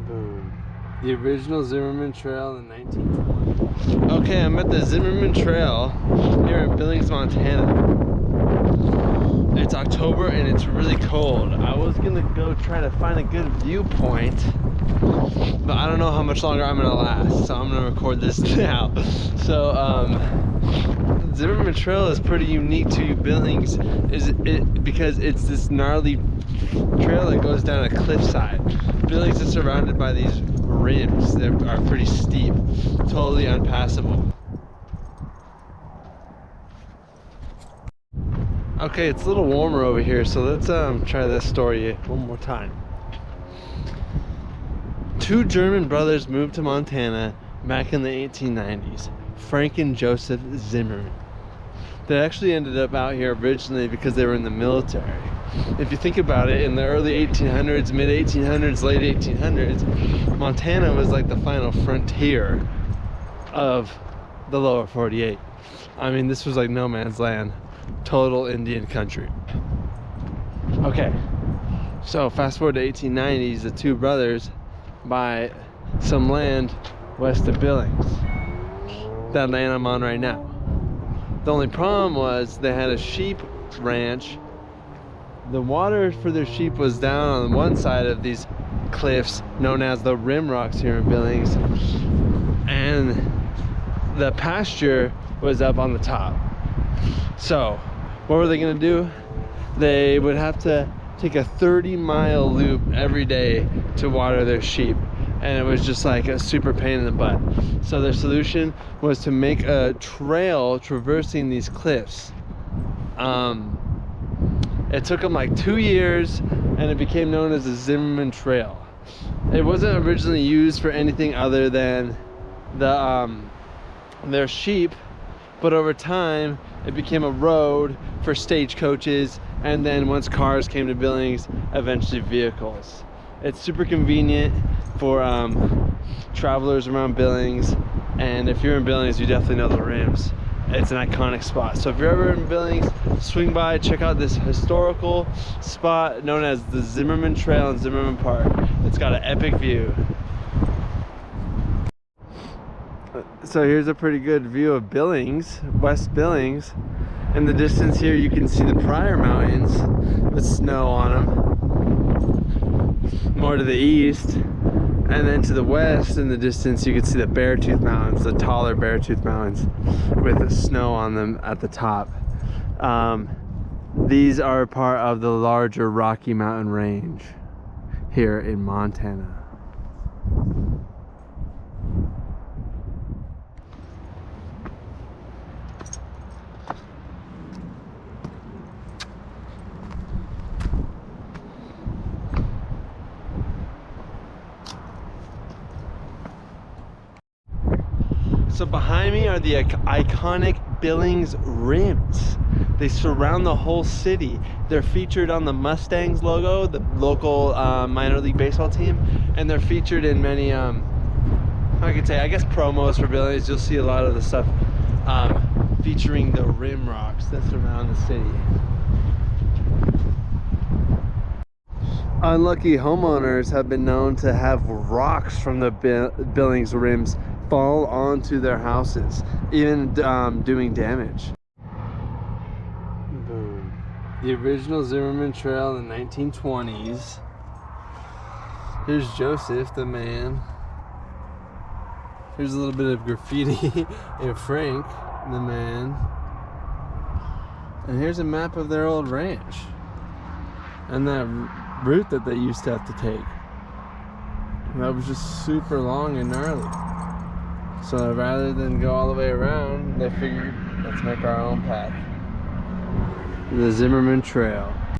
Boom. The original Zimmerman Trail in 1920. Okay, I'm at the Zimmerman Trail here in Billings, Montana. It's October and it's really cold. I was gonna go try to find a good viewpoint, but I don't know how much longer I'm gonna last, so I'm gonna record this now. So, Zimmerman Trail is pretty unique to Billings because it's this gnarly trail that goes down a cliffside. Billings is surrounded by these rims that are pretty steep, totally unpassable. Okay, it's a little warmer over here, so let's try this story one more time. Two German brothers moved to Montana back in the 1890s, Frank and Joseph Zimmerman. They actually ended up out here originally because they were in the military. If you think about it, in the early 1800s, mid 1800s, late 1800s, Montana was like the final frontier of the lower 48. I mean, this was like no man's land, total Indian country. Okay, so fast forward to 1890s, the two brothers buy some land west of Billings, that land I'm on right now. The only problem was they had a sheep ranch. The water for their sheep was down on one side of these cliffs known as the Rim Rocks here in Billings, and the pasture was up on the top. So what were they gonna do? They would have to take a 30-mile loop every day to water their sheep, and it was just like a super pain in the butt. So their solution was to make a trail traversing these cliffs. It took them like 2 years, and it became known as the Zimmerman Trail. It wasn't originally used for anything other than their sheep, but over time it became a road for stagecoaches, and then once cars came to Billings, eventually vehicles. It's super convenient for travelers around Billings, and if you're in Billings, you definitely know the rims. It's an iconic spot. So if you're ever in Billings, swing by, check out this historical spot known as the Zimmerman Trail in Zimmerman Park. It's got an epic view. So here's a pretty good view of Billings, West Billings. In the distance here, you can see the Pryor Mountains with snow on them. More to the east, and then to the west in the distance, you can see the Beartooth Mountains, the taller Beartooth Mountains with the snow on them at the top. These are part of the larger Rocky Mountain Range here in Montana. So behind me are the iconic Billings rims. They surround the whole city. They're featured on the Mustangs logo, the local minor league baseball team, and they're featured in many, I guess promos for Billings. You'll see a lot of the stuff featuring the rim rocks that surround the city. Unlucky homeowners have been known to have rocks from the Billings rims fall onto their houses, even doing damage. Boom. The original Zimmerman Trail in the 1920s. Here's Joseph, the man. Here's a little bit of graffiti and Frank, the man. And here's a map of their old ranch and that route that they used to have to take. That was just super long and gnarly. So rather than go all the way around, they figured, let's make our own path. The Zimmerman Trail.